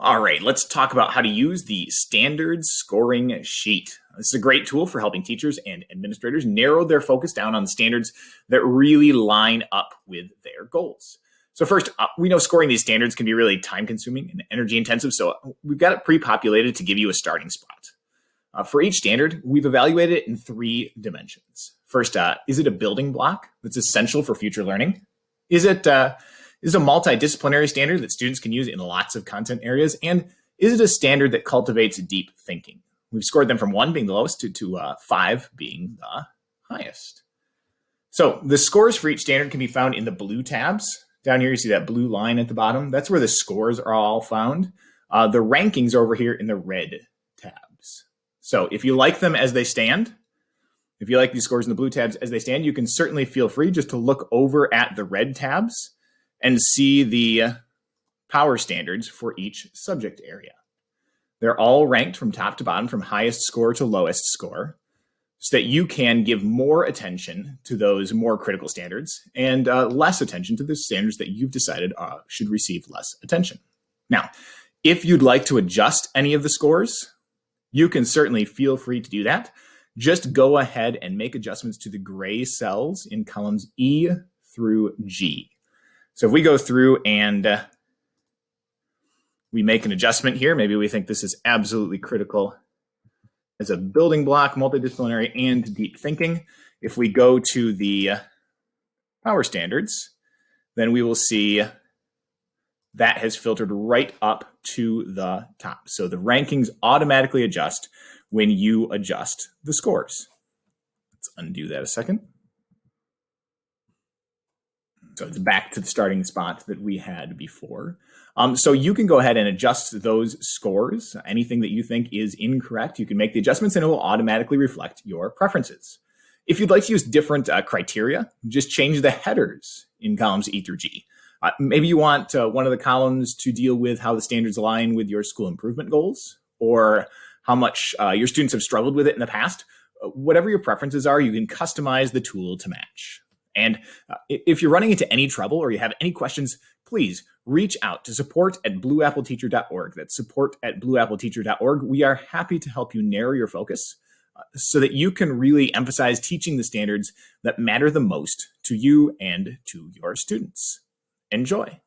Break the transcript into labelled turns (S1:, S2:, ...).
S1: All right, let's talk about how to use the standards scoring sheet. This is a great tool for helping teachers and administrators narrow their focus down on the standards that really line up with their goals. So first, we know scoring these standards can be really time consuming and energy intensive, so we've got it pre-populated to give you a starting spot. For each standard, we've evaluated it in 3 dimensions. First, is it a building block that's essential for future learning? Is it a multidisciplinary standard that students can use in lots of content areas? And is it a standard that cultivates deep thinking? We've scored them from 1 being the lowest to 5 being the highest. So the scores for each standard can be found in the blue tabs. Down here, you see that blue line at the bottom. That's where the scores are all found. The rankings are over here in the red tabs. So if you like them as they stand, if you like these scores in the blue tabs as they stand, you can certainly feel free just to look over at the red tabs and see the power standards for each subject area. They're all ranked from top to bottom, from highest score to lowest score, so that you can give more attention to those more critical standards and less attention to the standards that you've decided should receive less attention. Now, if you'd like to adjust any of the scores, you can certainly feel free to do that. Just go ahead and make adjustments to the gray cells in columns E through G. So if we go through and we make an adjustment here, maybe we think this is absolutely critical as a building block, multidisciplinary, and deep thinking. If we go to the power standards, then we will see that has filtered right up to the top. So the rankings automatically adjust when you adjust the scores. Let's undo that a second. So it's back to the starting spot that we had before. So you can go ahead and adjust those scores. Anything that you think is incorrect, you can make the adjustments and it will automatically reflect your preferences. If you'd like to use different criteria, just change the headers in columns E through G. Maybe you want one of the columns to deal with how the standards align with your school improvement goals, or how much your students have struggled with it in the past. Whatever your preferences are, you can customize the tool to match. And if you're running into any trouble or you have any questions, please reach out to support@blueappleteacher.org. That's support@blueappleteacher.org. We are happy to help you narrow your focus so that you can really emphasize teaching the standards that matter the most to you and to your students. Enjoy.